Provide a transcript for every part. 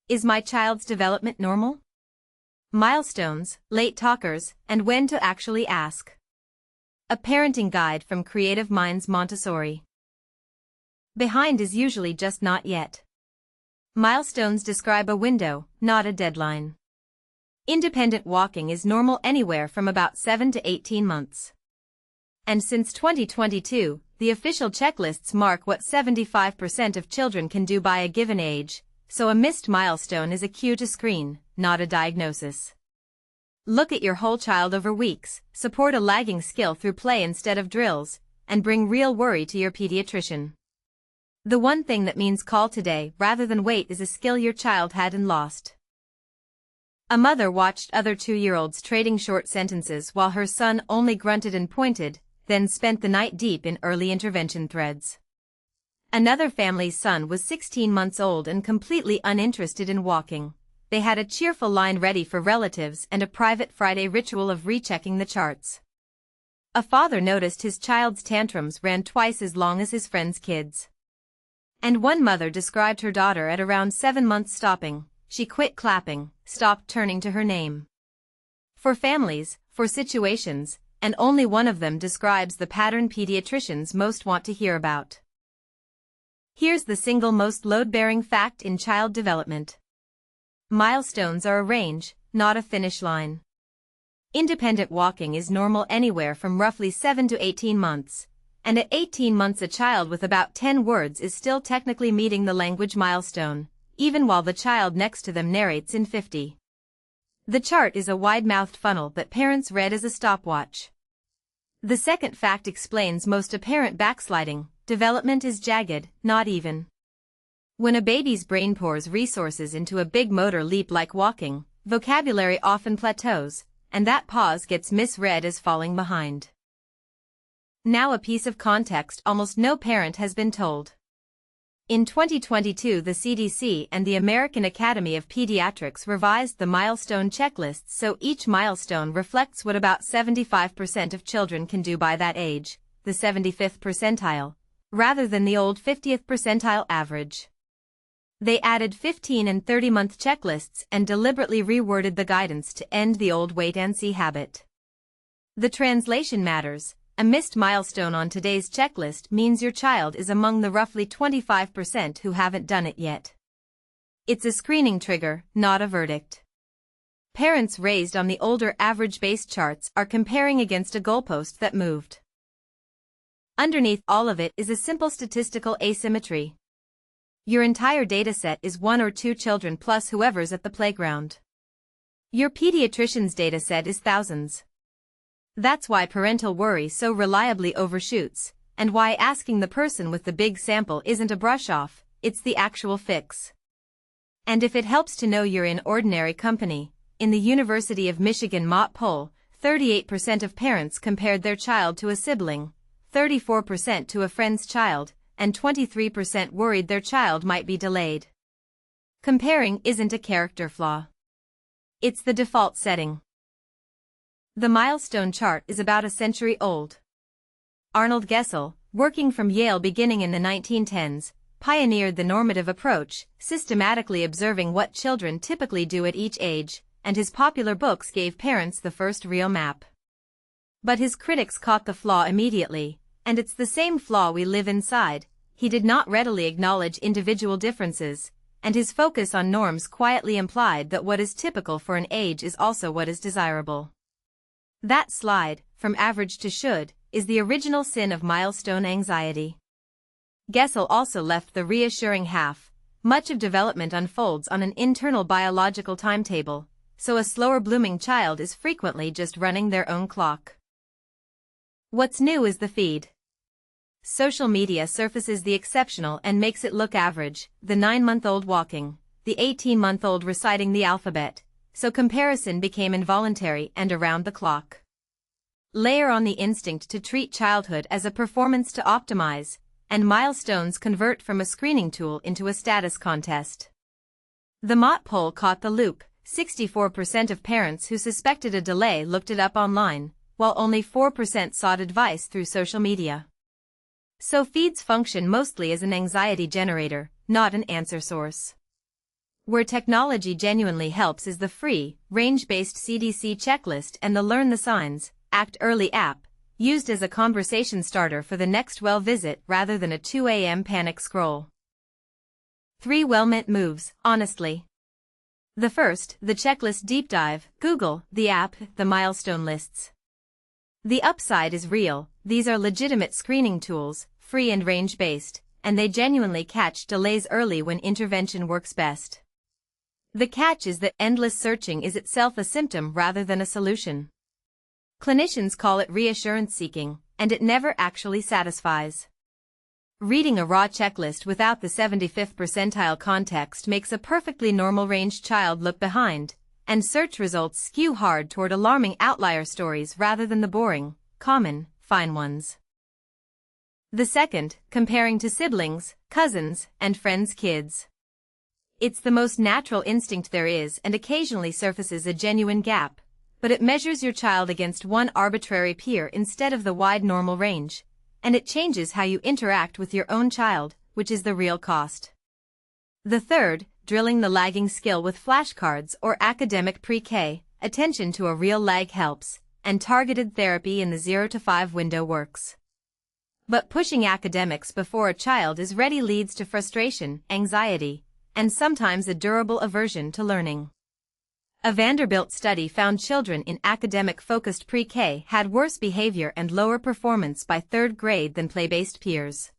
Is my child's development normal? Milestones, late talkers, and when to actually ask. A parenting guide from Creative Minds Montessori. Behind is usually just not yet. Milestones describe a window, not a deadline. Independent walking is normal anywhere from about 7 to 18 months. And since 2022, the official checklists mark what 75% of children can do by a given age, so a missed milestone is a cue to screen, not a diagnosis. Look at your whole child over weeks, support a lagging skill through play instead of drills, and bring real worry to your pediatrician. The one thing that means call today rather than wait is a skill your child had and lost. A mother watched other 2-year-olds trading short sentences while her son only grunted and pointed, then spent the night deep in early intervention threads. Another family's son was 16 months old and completely uninterested in walking. They had a cheerful line ready for relatives and a private Friday ritual of rechecking the charts. A father noticed his child's tantrums ran twice as long as his friends' kids. And one mother described her daughter at around 7 months stopping. She quit clapping, stopped turning to her name. For families, for situations, and only one of them describes the pattern pediatricians most want to hear about. Here's the single most load-bearing fact in child development. Milestones are a range, not a finish line. Independent walking is normal anywhere from roughly 7 to 18 months. And at 18 months a child with about 10 words is still technically meeting the language milestone, even while the child next to them narrates in 50. The chart is a wide-mouthed funnel that parents read as a stopwatch. The second fact explains most apparent backsliding: development is jagged, not even. When a baby's brain pours resources into a big motor leap like walking, vocabulary often plateaus, and that pause gets misread as falling behind. Now a piece of context almost no parent has been told. In 2022, the CDC and the American Academy of Pediatrics revised the milestone checklists so each milestone reflects what about 75% of children can do by that age, the 75th percentile, rather than the old 50th percentile average. They added 15 and 30-month checklists and deliberately reworded the guidance to end the old wait-and-see habit. The translation matters. A missed milestone on today's checklist means your child is among the roughly 25% who haven't done it yet. It's a screening trigger, not a verdict. Parents raised on the older average-based charts are comparing against a goalpost that moved. Underneath all of it is a simple statistical asymmetry. Your entire dataset is 1 or 2 children plus whoever's at the playground. Your pediatrician's dataset is thousands. That's why parental worry so reliably overshoots, and why asking the person with the big sample isn't a brush-off, it's the actual fix. And if it helps to know you're in ordinary company, in the University of Michigan Mott poll, 38% of parents compared their child to a sibling, 34% to a friend's child, and 23% worried their child might be delayed. Comparing isn't a character flaw. It's the default setting. The milestone chart is about a century old. Arnold Gesell, working from Yale beginning in the 1910s, pioneered the normative approach, systematically observing what children typically do at each age, and his popular books gave parents the first real map. But his critics caught the flaw immediately, and it's the same flaw we live inside. He did not readily acknowledge individual differences, and his focus on norms quietly implied that what is typical for an age is also what is desirable. That slide, from average to should, is the original sin of milestone anxiety. Gesell also left the reassuring half. Much of development unfolds on an internal biological timetable, so a slower blooming child is frequently just running their own clock. What's new is the feed. Social media surfaces the exceptional and makes it look average, the 9-month-old walking, the 18-month-old reciting the alphabet, so comparison became involuntary and around the clock. Layer on the instinct to treat childhood as a performance to optimize, and milestones convert from a screening tool into a status contest. The Mott poll caught the loop. 64% of parents who suspected a delay looked it up online, while only 4% sought advice through social media. So feeds function mostly as an anxiety generator, not an answer source. Where technology genuinely helps is the free, range-based CDC checklist and the Learn the Signs, Act Early app, used as a conversation starter for the next well visit rather than a 2 a.m. panic scroll. 3 well-meant moves, honestly. The first, the checklist deep dive. Google, the app, the milestone lists. The upside is real. These are legitimate screening tools, free and range-based, and they genuinely catch delays early when intervention works best. The catch is that endless searching is itself a symptom rather than a solution. Clinicians call it reassurance seeking, and it never actually satisfies. Reading a raw checklist without the 75th percentile context makes a perfectly normal range child look behind, and search results skew hard toward alarming outlier stories rather than the boring, common, fine ones. The second, comparing to siblings, cousins, and friends' kids. It's the most natural instinct there is and occasionally surfaces a genuine gap, but it measures your child against one arbitrary peer instead of the wide normal range, and it changes how you interact with your own child, which is the real cost. The third, drilling the lagging skill with flashcards or academic pre-K, attention to a real lag helps, and targeted therapy in the 0 to 5 window works. But pushing academics before a child is ready leads to frustration, anxiety, and sometimes a durable aversion to learning. A Vanderbilt study found children in academic-focused pre-K had worse behavior and lower performance by 3rd grade than play-based peers.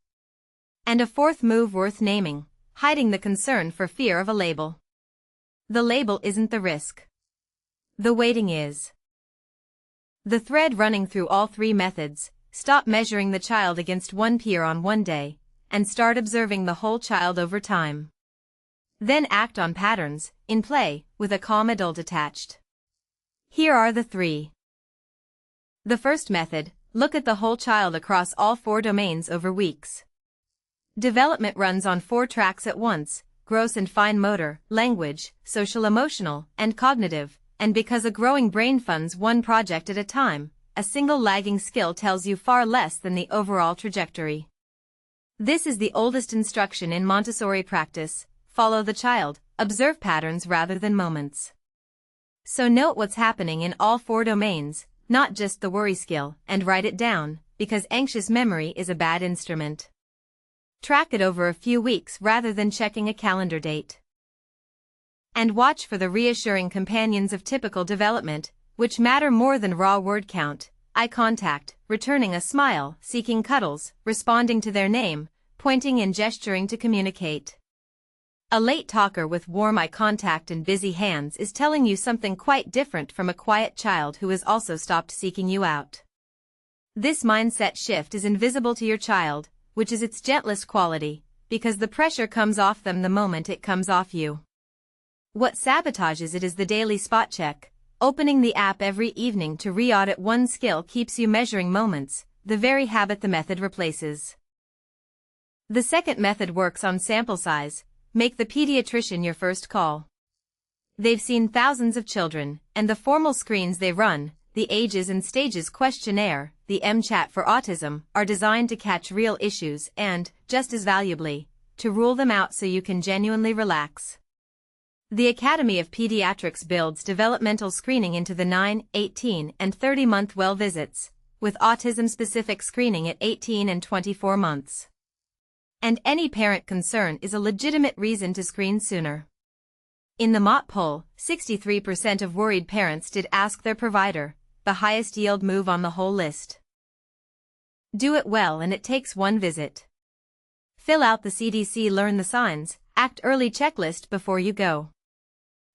And a fourth move worth naming, hiding the concern for fear of a label. The label isn't the risk. The waiting is. The thread running through all 3 methods: stop measuring the child against one peer on one day, and start observing the whole child over time. Then act on patterns, in play, with a calm adult attached. Here are the 3. The first method, look at the whole child across all 4 domains over weeks. Development runs on 4 tracks at once: gross and fine motor, language, social-emotional, and cognitive, and because a growing brain funds one project at a time, a single lagging skill tells you far less than the overall trajectory. This is the oldest instruction in Montessori practice: follow the child, observe patterns rather than moments. So note what's happening in all 4 domains, not just the worry skill, and write it down, because anxious memory is a bad instrument. Track it over a few weeks rather than checking a calendar date. And watch for the reassuring companions of typical development, which matter more than raw word count: eye contact, returning a smile, seeking cuddles, responding to their name, pointing and gesturing to communicate. A late talker with warm eye contact and busy hands is telling you something quite different from a quiet child who has also stopped seeking you out. This mindset shift is invisible to your child, which is its gentlest quality, because the pressure comes off them the moment it comes off you. What sabotages it is the daily spot check. Opening the app every evening to re-audit one skill keeps you measuring moments, the very habit the method replaces. The second method works on sample size. Make the pediatrician your first call. They've seen thousands of children, and the formal screens they run, the Ages and Stages questionnaire, the MChat for autism, are designed to catch real issues and, just as valuably, to rule them out so you can genuinely relax. The Academy of Pediatrics builds developmental screening into the 9, 18, and 30-month well visits, with autism-specific screening at 18 and 24 months. And any parent concern is a legitimate reason to screen sooner. In the Mott poll, 63% of worried parents did ask their provider, the highest yield move on the whole list. Do it well, and it takes one visit. Fill out the CDC Learn the Signs, Act Early checklist before you go.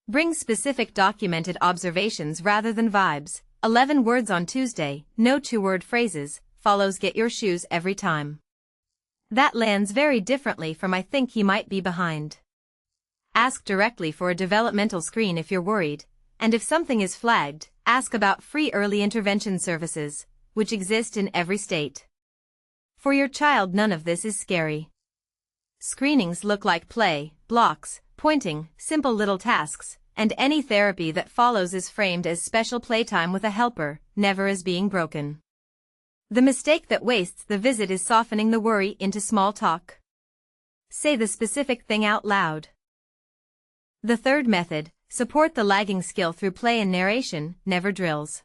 Bring specific documented observations rather than vibes. 11 words on Tuesday, no 2-word phrases, follows get your shoes every time. That lands very differently from I think you might be behind. Ask directly for a developmental screen if you're worried, and if something is flagged, ask about free early intervention services, which exist in every state. For your child, none of this is scary. Screenings look like play, blocks, pointing, simple little tasks, and any therapy that follows is framed as special playtime with a helper, never as being broken. The mistake that wastes the visit is softening the worry into small talk. Say the specific thing out loud. The third method, support the lagging skill through play and narration, never drills.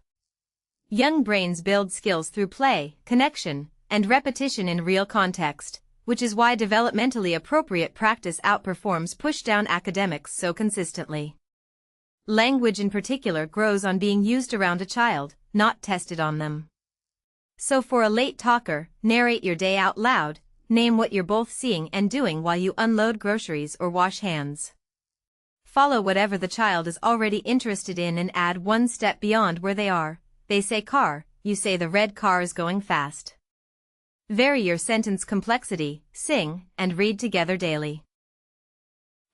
Young brains build skills through play, connection, and repetition in real context, which is why developmentally appropriate practice outperforms push-down academics so consistently. Language in particular grows on being used around a child, not tested on them. So for a late talker, narrate your day out loud, name what you're both seeing and doing while you unload groceries or wash hands. Follow whatever the child is already interested in and add one step beyond where they are. They say car, you say the red car is going fast. Vary your sentence complexity, sing, and read together daily.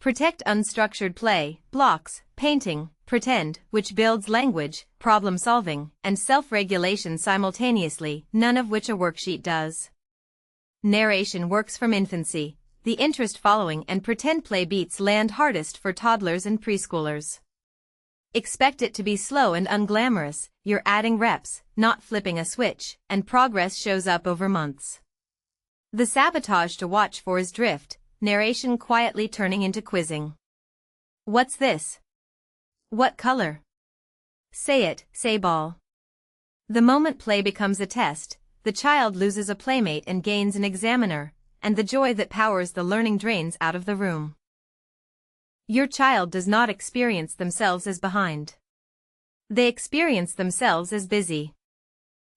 Protect unstructured play, blocks, painting, pretend, which builds language, problem-solving, and self-regulation simultaneously, none of which a worksheet does. Narration works from infancy. The interest-following and pretend play beats land hardest for toddlers and preschoolers. Expect it to be slow and unglamorous, you're adding reps, not flipping a switch, and progress shows up over months. The sabotage to watch for is drift, narration quietly turning into quizzing. What's this? What color? Say it, say ball. The moment play becomes a test, the child loses a playmate and gains an examiner, and the joy that powers the learning drains out of the room. Your child does not experience themselves as behind. They experience themselves as busy.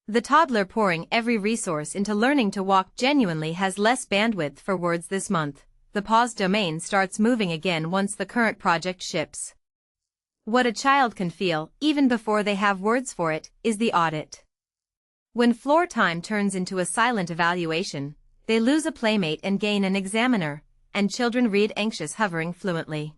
The toddler pouring every resource into learning to walk genuinely has less bandwidth for words this month. The pause domain starts moving again once the current project ships. What a child can feel, even before they have words for it, is the audit. When floor time turns into a silent evaluation, they lose a playmate and gain an examiner, and children read anxious hovering fluently.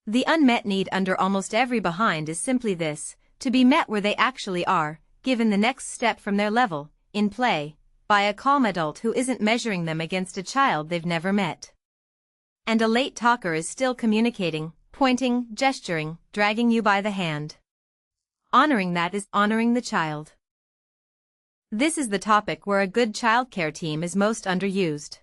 The unmet need under almost every behind is simply this, to be met where they actually are, given the next step from their level, in play, by a calm adult who isn't measuring them against a child they've never met. And a late talker is still communicating, pointing, gesturing, dragging you by the hand. Honoring that is honoring the child. This is the topic where a good childcare team is most underused.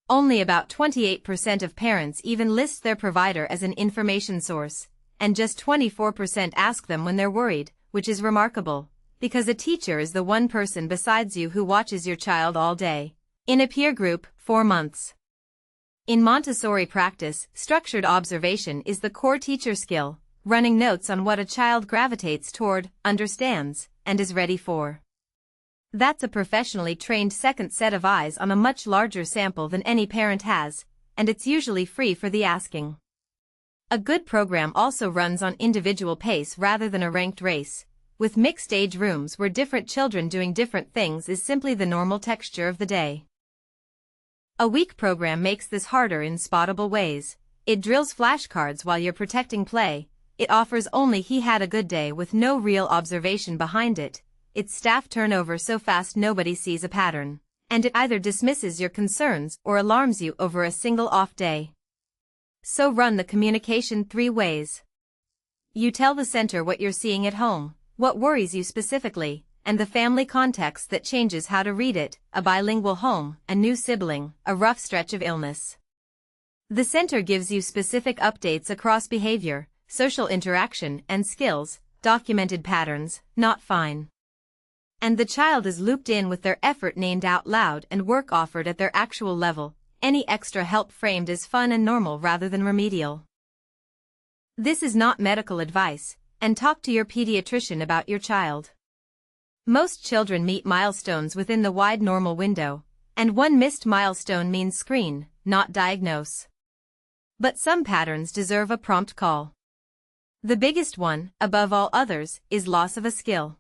Only about 28% of parents even list their provider as an information source, and just 24% ask them when they're worried, which is remarkable, because a teacher is the one person besides you who watches your child all day. In a peer group, 4 months. In Montessori practice, structured observation is the core teacher skill, running notes on what a child gravitates toward, understands, and is ready for. That's a professionally trained second set of eyes on a much larger sample than any parent has, and it's usually free for the asking. A good program also runs on individual pace rather than a ranked race, with mixed age rooms where different children doing different things is simply the normal texture of the day. A weak program makes this harder in spottable ways. It drills flashcards while you're protecting play, it offers only he had a good day with no real observation behind it. It's staff turnover so fast nobody sees a pattern, and it either dismisses your concerns or alarms you over a single off day. So run the communication 3 ways. You tell the center what you're seeing at home, what worries you specifically, and the family context that changes how to read it, a bilingual home, a new sibling, a rough stretch of illness. The center gives you specific updates across behavior, social interaction, and skills, documented patterns, not fine. And the child is looped in with their effort named out loud and work offered at their actual level, any extra help framed as fun and normal rather than remedial. This is not medical advice, and talk to your pediatrician about your child. Most children meet milestones within the wide normal window, and one missed milestone means screen, not diagnose. But some patterns deserve a prompt call. The biggest one, above all others, is loss of a skill.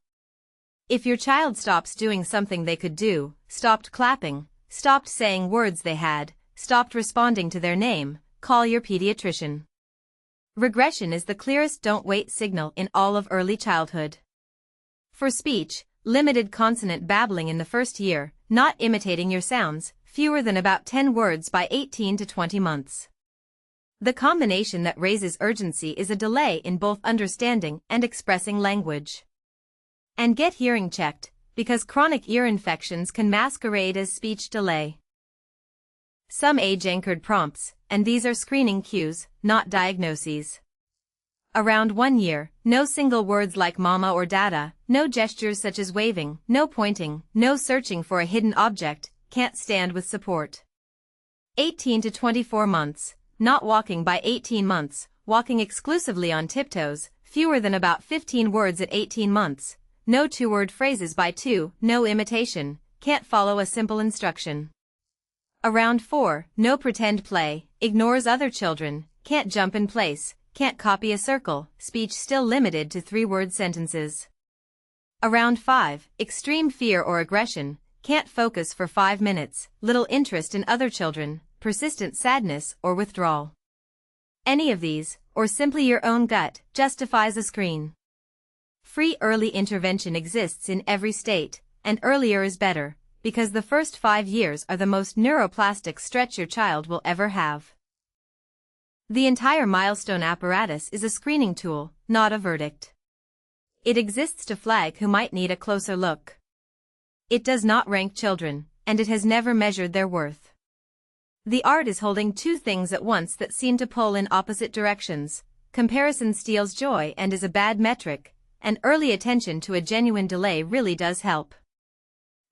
If your child stops doing something they could do, stopped clapping, stopped saying words they had, stopped responding to their name, call your pediatrician. Regression is the clearest don't wait signal in all of early childhood. For speech, limited consonant babbling in the first year, not imitating your sounds, fewer than about 10 words by 18 to 20 months. The combination that raises urgency is a delay in both understanding and expressing language. And get hearing checked, because chronic ear infections can masquerade as speech delay. Some age-anchored prompts, and these are screening cues, not diagnoses. Around 1 year, no single words like mama or dada, no gestures such as waving, no pointing, no searching for a hidden object, can't stand with support. 18 to 24 months, not walking by 18 months, walking exclusively on tiptoes, fewer than about 15 words at 18 months, no two-word phrases by 2, no imitation, can't follow a simple instruction. Around 4, no pretend play, ignores other children, can't jump in place, can't copy a circle, speech still limited to 3-word sentences. Around 5, extreme fear or aggression, can't focus for 5 minutes, little interest in other children, persistent sadness or withdrawal. Any of these, or simply your own gut, justifies a screen. Free early intervention exists in every state, and earlier is better, because the first 5 years are the most neuroplastic stretch your child will ever have. The entire Milestone apparatus is a screening tool, not a verdict. It exists to flag who might need a closer look. It does not rank children, and it has never measured their worth. The art is holding two things at once that seem to pull in opposite directions. Comparison steals joy and is a bad metric, and early attention to a genuine delay really does help.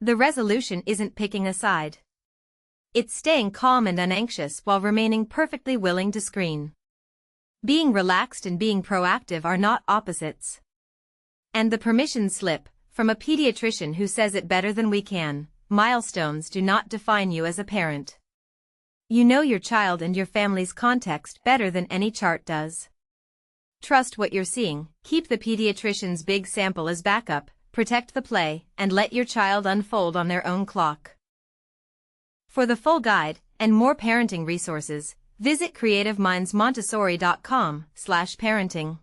The resolution isn't picking a side. It's staying calm and unanxious while remaining perfectly willing to screen. Being relaxed and being proactive are not opposites. And the permission slip, from a pediatrician who says it better than we can, milestones do not define you as a parent. You know your child and your family's context better than any chart does. Trust what you're seeing, keep the pediatrician's big sample as backup, protect the play, and let your child unfold on their own clock. For the full guide and more parenting resources, visit creativemindsmontessori.com/parenting.